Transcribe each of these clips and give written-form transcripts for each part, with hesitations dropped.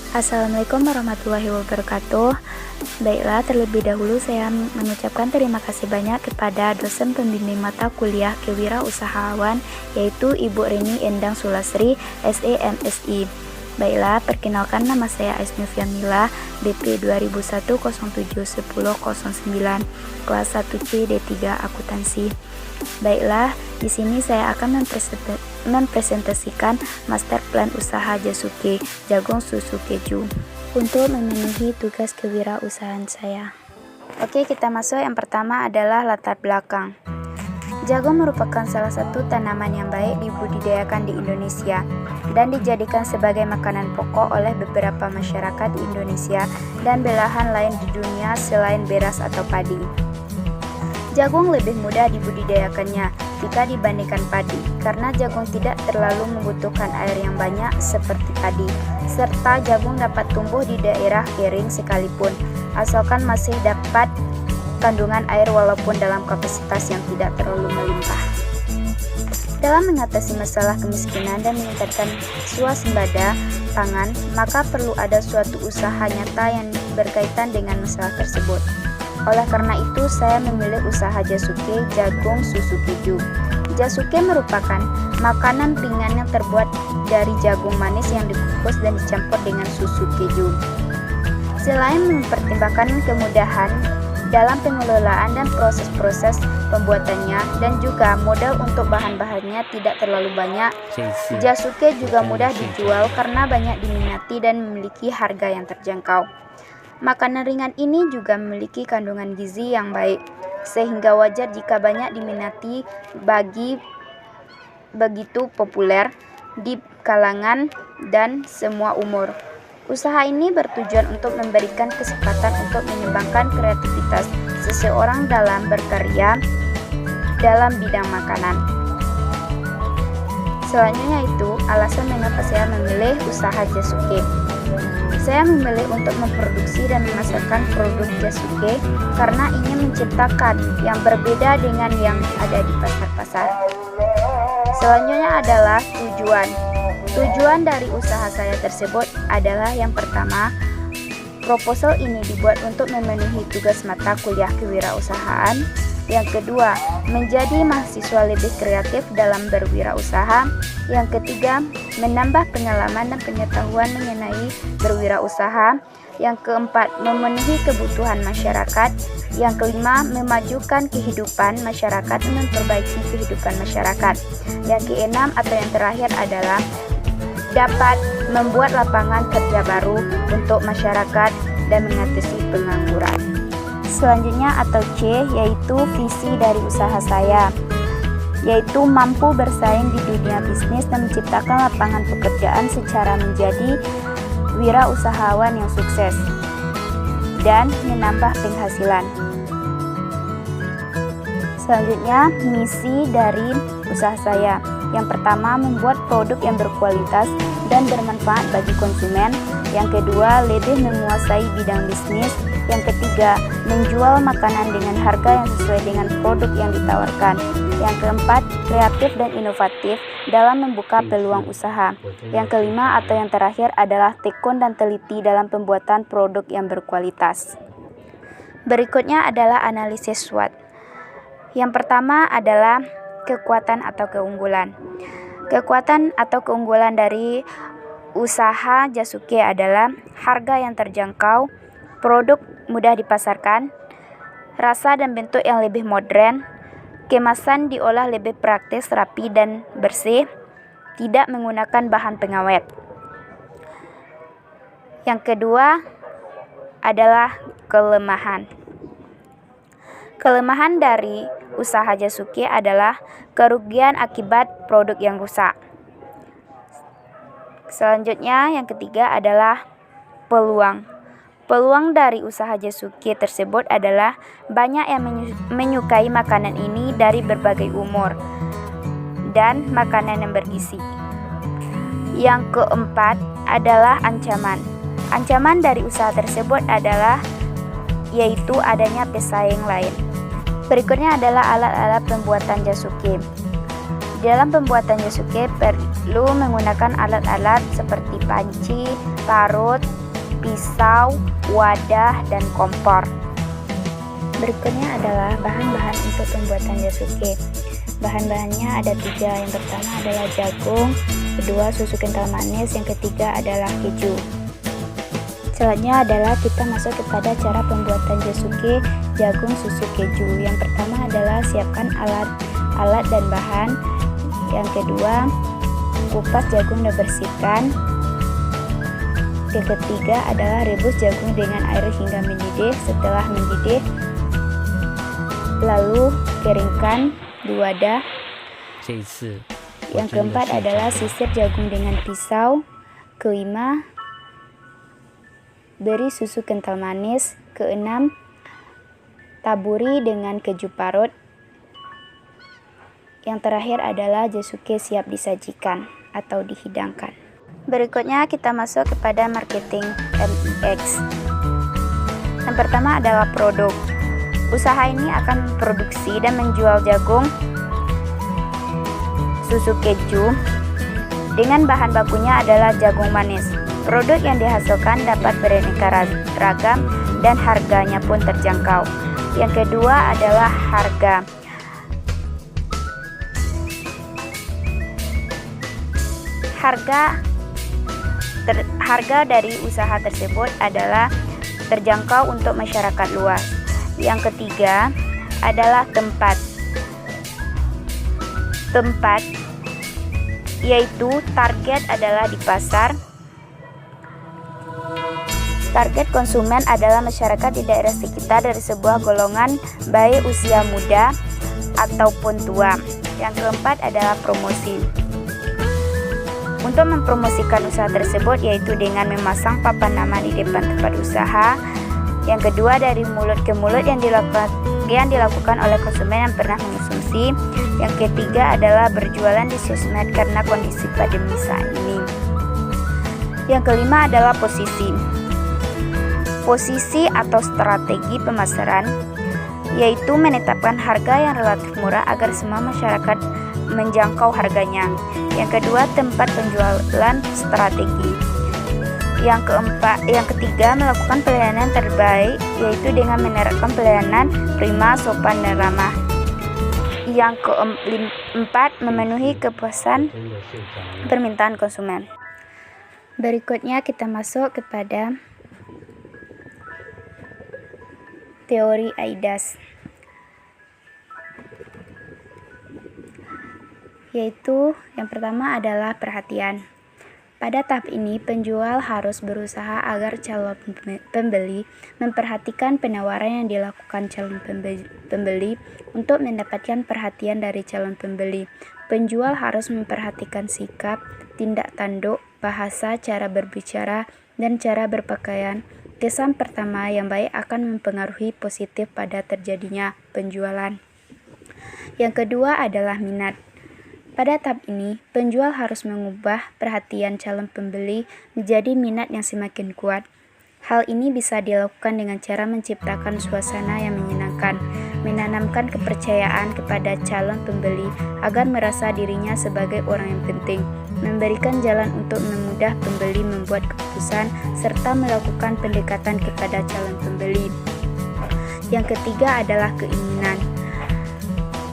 Assalamualaikum warahmatullahi wabarakatuh. Baiklah, terlebih dahulu saya mengucapkan terima kasih banyak kepada dosen pembimbing mata kuliah kewirausahaan, yaitu Ibu Reni Endang Sulasri, SE MSI. Baiklah, perkenalkan, nama saya Aisnufia Mila, BP 2001071009, kelas 1C D3 Akuntansi. Baiklah, di sini saya akan mempresentasikan master plan usaha Jasuke Jagung Susu Keju untuk memenuhi tugas kewirausahaan saya. Oke, kita masuk. Yang pertama adalah latar belakang. Jagung merupakan salah satu tanaman yang baik dibudidayakan di Indonesia dan dijadikan sebagai makanan pokok oleh beberapa masyarakat di Indonesia dan belahan lain di dunia selain beras atau padi. Jagung lebih mudah dibudidayakannya jika dibandingkan padi, karena jagung tidak terlalu membutuhkan air yang banyak seperti padi, serta jagung dapat tumbuh di daerah kering sekalipun, asalkan masih dapat kandungan air walaupun dalam kapasitas yang tidak terlalu melimpah. Dalam mengatasi masalah kemiskinan dan meningkatkan swasembada pangan, maka perlu ada suatu usaha nyata yang berkaitan dengan masalah tersebut. Oleh karena itu, saya memilih usaha Jasuke Jagung Susu Keju. Jasuke merupakan makanan ringan yang terbuat dari jagung manis yang dikukus dan dicampur dengan susu keju. Selain mempertimbangkan kemudahan dalam pengelolaan dan proses-proses pembuatannya, dan juga modal untuk bahan-bahannya tidak terlalu banyak, Jasuke juga mudah dijual karena banyak diminati dan memiliki harga yang terjangkau. Makanan ringan ini juga memiliki kandungan gizi yang baik, sehingga wajar jika banyak diminati begitu populer di kalangan dan semua umur. Usaha ini bertujuan untuk memberikan kesempatan untuk mengembangkan kreativitas seseorang dalam berkarya dalam bidang makanan. Selanjutnya itu alasan mengapa saya memilih usaha Jasuke. Saya memilih untuk memproduksi dan memasarkan produk Jasuke karena ingin menciptakan yang berbeda dengan yang ada di pasar-pasar. Selanjutnya adalah tujuan. Tujuan dari usaha saya tersebut adalah yang pertama, proposal ini dibuat untuk memenuhi tugas mata kuliah kewirausahaan. Yang kedua, menjadi mahasiswa lebih kreatif dalam berwirausaha. Yang ketiga, menambah pengalaman dan pengetahuan mengenai berwirausaha. Yang keempat, memenuhi kebutuhan masyarakat. Yang kelima, memajukan kehidupan masyarakat dan memperbaiki kehidupan masyarakat. Yang keenam atau yang terakhir adalah dapat membuat lapangan kerja baru untuk masyarakat dan mengatasi pengangguran. Selanjutnya atau C, yaitu visi dari usaha saya, yaitu mampu bersaing di dunia bisnis dan menciptakan lapangan pekerjaan secara menjadi wirausahawan yang sukses dan menambah penghasilan. Selanjutnya, misi dari usaha saya. Yang pertama, membuat produk yang berkualitas dan bermanfaat bagi konsumen. Yang kedua, lebih menguasai bidang bisnis. Yang ketiga, menjual makanan dengan harga yang sesuai dengan produk yang ditawarkan. Yang keempat, kreatif dan inovatif dalam membuka peluang usaha. Yang kelima atau yang terakhir adalah tekun dan teliti dalam pembuatan produk yang berkualitas. Berikutnya adalah analisis SWOT. Yang pertama adalah kekuatan atau keunggulan. Kekuatan atau keunggulan dari usaha Jasuke adalah harga yang terjangkau, produk mudah dipasarkan, rasa dan bentuk yang lebih modern, kemasan diolah lebih praktis, rapi dan bersih, tidak menggunakan bahan pengawet. Yang kedua adalah kelemahan. Kelemahan dari usaha Jasuke adalah kerugian akibat produk yang rusak. Selanjutnya yang ketiga adalah peluang. Peluang dari usaha Jasuke tersebut adalah banyak yang menyukai makanan ini dari berbagai umur dan makanan yang bergizi. Yang keempat adalah ancaman. Ancaman dari usaha tersebut adalah yaitu adanya pesaing lain. Berikutnya adalah alat-alat pembuatan Jasuke. Di dalam pembuatan Yosuke perlu menggunakan alat-alat seperti panci, parut, pisau, wadah, dan kompor. Berikutnya adalah bahan-bahan untuk pembuatan Yosuke. Bahan-bahannya ada 3. Yang pertama adalah jagung, kedua susu kental manis, yang ketiga adalah keju. Selanjutnya adalah kita masuk kepada cara pembuatan Yosuke jagung susu keju. Yang pertama adalah siapkan alat dan bahan. Yang kedua, kupas jagung dan bersihkan. Yang ketiga adalah rebus jagung dengan air hingga mendidih. Setelah mendidih, lalu keringkan di wadah. Yang keempat adalah sisir jagung dengan pisau. Kelima, beri susu kental manis. Keenam, taburi dengan keju parut. Yang terakhir adalah Yosuke siap disajikan atau dihidangkan. Berikutnya kita masuk kepada marketing MIX. Yang pertama adalah produk. Usaha ini akan memproduksi dan menjual jagung susu keju dengan bahan bakunya adalah jagung manis. Produk yang dihasilkan dapat beraneka ragam dan harganya pun terjangkau. Yang kedua adalah harga. Harga dari usaha tersebut adalah terjangkau untuk masyarakat luas. Yang ketiga adalah tempat, yaitu target adalah di pasar. Target konsumen adalah masyarakat di daerah sekitar dari sebuah golongan baik usia muda ataupun tua. Yang keempat adalah promosi. Untuk mempromosikan usaha tersebut yaitu dengan memasang papan nama di depan tempat usaha. Yang kedua, dari mulut ke mulut yang dilakukan oleh konsumen yang pernah mengonsumsi. Yang ketiga adalah berjualan di sosmed karena kondisi pandemi saat ini. Yang kelima adalah posisi. Posisi atau strategi pemasaran yaitu menetapkan harga yang relatif murah agar semua masyarakat menjangkau harganya. Yang kedua, tempat penjualan strategi. Yang ketiga, melakukan pelayanan terbaik yaitu dengan menerapkan pelayanan prima, sopan, dan ramah. Yang keempat, memenuhi kepuasan permintaan konsumen. Berikutnya kita masuk kepada teori AIDAS, yaitu yang pertama adalah perhatian. Pada tahap ini, penjual harus berusaha agar calon pembeli memperhatikan penawaran yang dilakukan calon pembeli untuk mendapatkan perhatian dari calon pembeli. Penjual harus memperhatikan sikap, tindak tanduk, bahasa, cara berbicara, dan cara berpakaian. Kesan pertama yang baik akan mempengaruhi positif pada terjadinya penjualan. Yang kedua adalah minat. Pada tahap ini, penjual harus mengubah perhatian calon pembeli menjadi minat yang semakin kuat. Hal ini bisa dilakukan dengan cara menciptakan suasana yang menyenangkan, menanamkan kepercayaan kepada calon pembeli agar merasa dirinya sebagai orang yang penting, memberikan jalan untuk memudah pembeli membuat keputusan, serta melakukan pendekatan kepada calon pembeli. Yang ketiga adalah keinginan.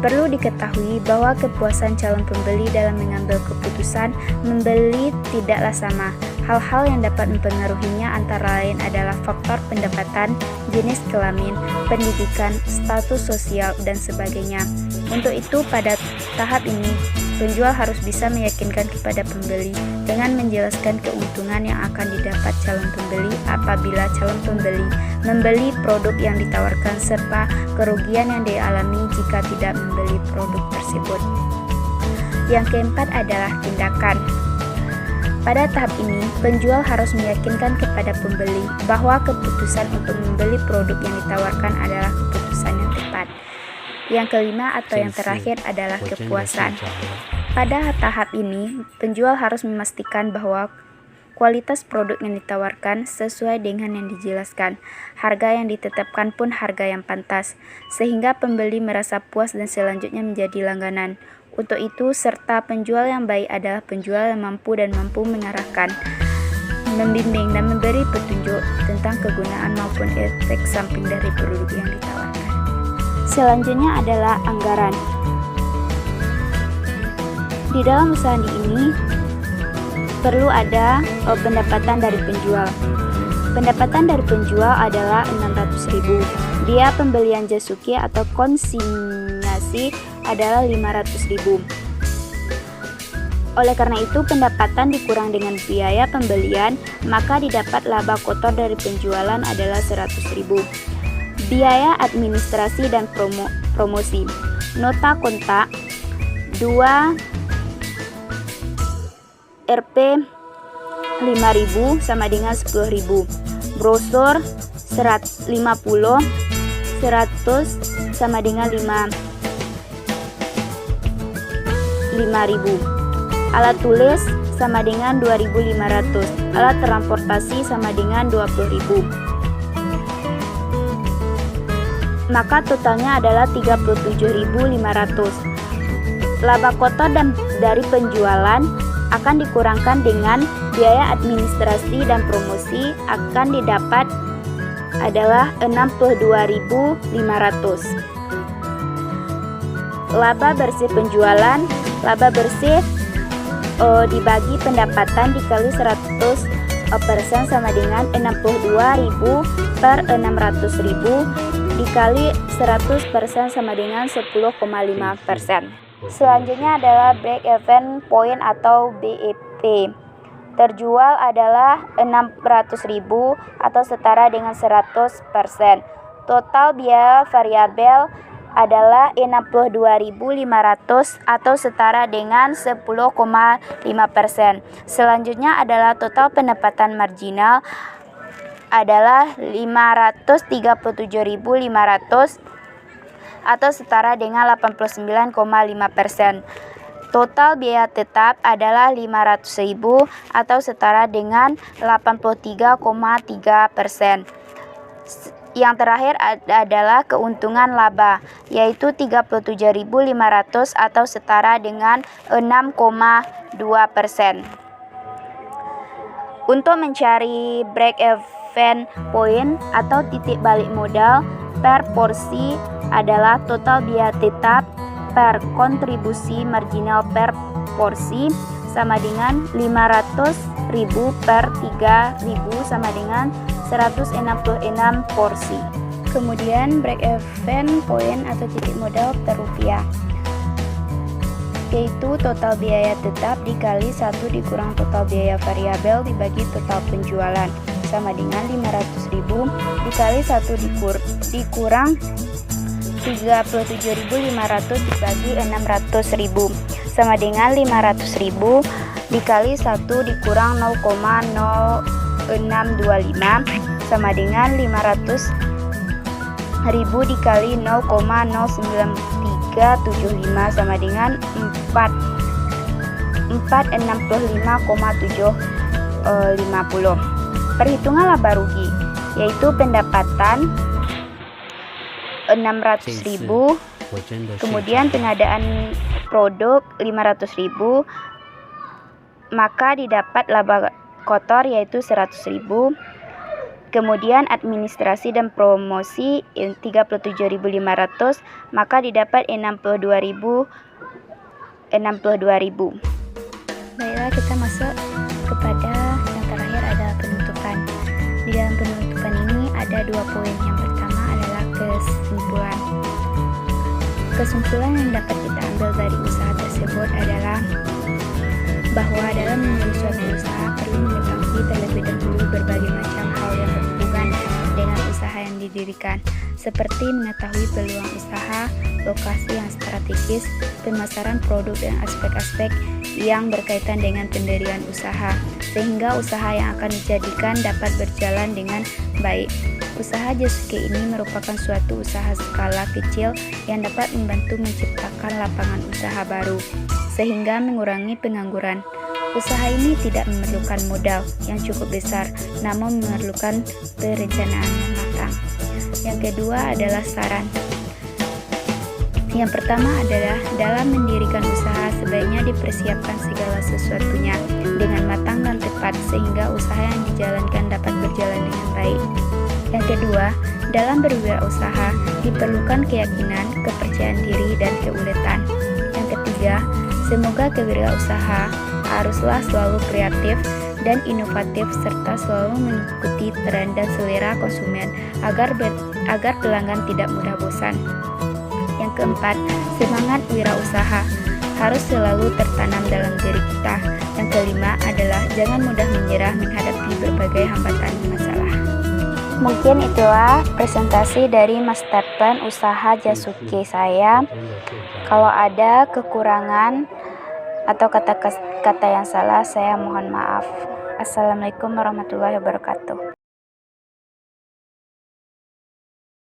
Perlu diketahui bahwa kepuasan calon pembeli dalam mengambil keputusan membeli tidaklah sama. Hal-hal yang dapat mempengaruhinya antara lain adalah faktor pendapatan, jenis kelamin, pendidikan, status sosial, dan sebagainya. Untuk itu, pada tahap ini, penjual harus bisa meyakinkan kepada pembeli dengan menjelaskan keuntungan yang akan didapat calon pembeli apabila calon pembeli membeli produk yang ditawarkan serta kerugian yang dialami jika tidak membeli produk tersebut. Yang keempat adalah tindakan. Pada tahap ini, penjual harus meyakinkan kepada pembeli bahwa keputusan untuk membeli produk yang ditawarkan adalah keputusan yang tepat. Yang kelima atau yang terakhir adalah kepuasan. Pada tahap ini, penjual harus memastikan bahwa kualitas produk yang ditawarkan sesuai dengan yang dijelaskan. Harga yang ditetapkan pun harga yang pantas, sehingga pembeli merasa puas dan selanjutnya menjadi langganan. Untuk itu, serta penjual yang baik adalah penjual yang mampu dan mampu mengarahkan, membimbing dan memberi petunjuk tentang kegunaan maupun efek samping dari produk yang ditawarkan. Selanjutnya adalah anggaran. Di dalam usaha ini perlu ada pendapatan dari penjual. Pendapatan dari penjual adalah 600.000. Biaya pembelian Jasuke atau konsinyasi adalah 500.000. Oleh karena itu, pendapatan dikurang dengan biaya pembelian, maka didapat laba kotor dari penjualan adalah 100.000. Biaya administrasi dan promosi. Nota kontak 2 Rp 5.000 sama dengan 10.000. Brosur 150, 100 sama dengan 5.000. Alat tulis sama dengan 2.500. Alat transportasi sama dengan 20.000. Maka totalnya adalah 37.500. Laba kotor dan dari penjualan akan dikurangkan dengan biaya administrasi dan promosi akan didapat adalah 62.500. Laba bersih penjualan, laba bersih dibagi pendapatan dikali 100% sama dengan 62.000 per 600.000 dikali 100% sama dengan 10,5%. Selanjutnya adalah break even point atau BEP. Terjual adalah 600.000 atau setara dengan 100%. Total biaya variabel adalah 62.500 atau setara dengan 10,5%. Selanjutnya adalah total pendapatan marginal adalah 537.500 atau setara dengan 89,5%. Total biaya tetap adalah 500.000 atau setara dengan 83,3%. Yang terakhir adalah keuntungan laba, yaitu 37.500 atau setara dengan 6,2%. Untuk mencari break even point atau titik balik modal per porsi adalah total biaya tetap per kontribusi marginal per porsi sama dengan 500.000 per 3.000 sama dengan 166 porsi. Kemudian break even point atau titik modal per rupiah, yaitu total biaya tetap dikali 1 dikurang total biaya variabel dibagi total penjualan sama dengan 500.000 dikali 1 dikurang 37.500 dibagi 600.000 sama dengan 500.000 dikali 1 dikurang 0,0625 sama dengan 500.000 dikali 0,09375 sama dengan 465,750. Perhitungan laba rugi, yaitu pendapatan 600.000, kemudian pengadaan produk 500.000, maka didapat laba kotor yaitu 100.000. Kemudian administrasi dan promosi 37.500, maka didapat 62.000. Baiklah, kita masuk kepada yang terakhir adalah penutupan. Di dalam penutupan ini ada 2 poin. Yang pertama adalah kesimpulan. Kesimpulan yang dapat kita ambil dari usaha tersebut adalah bahwa dalam memulai suatu usaha perlu mengetahui terlebih dahulu berbagai macam hal yang berhubungan dengan usaha yang didirikan, seperti mengetahui peluang usaha, lokasi yang strategis, pemasaran produk dan aspek-aspek yang berkaitan dengan pendirian usaha, sehingga usaha yang akan dijadikan dapat berjalan dengan baik. Usaha Jasuke ini merupakan suatu usaha skala kecil yang dapat membantu menciptakan lapangan usaha baru, sehingga mengurangi pengangguran. Usaha ini tidak memerlukan modal yang cukup besar, namun memerlukan perencanaan yang matang. Yang kedua adalah saran. Yang pertama adalah dalam mendirikan usaha sebaiknya dipersiapkan segala sesuatunya dengan matang dan tepat sehingga usaha yang dijalankan dapat berjalan dengan baik. Yang kedua, dalam berwirausaha diperlukan keyakinan, kepercayaan diri, dan keuletan. Yang ketiga, semoga kewirausaha haruslah selalu kreatif dan inovatif serta selalu mengikuti tren dan selera konsumen agar pelanggan tidak mudah bosan. Yang keempat, semangat wirausaha harus selalu tertanam dalam diri kita. Yang kelima adalah jangan mudah menyerah menghadapi berbagai hambatan dan masalah. Mungkin itulah presentasi dari master plan usaha Jasuke saya. Kalau ada kekurangan atau kata-kata yang salah, saya mohon maaf. Assalamualaikum warahmatullahi wabarakatuh.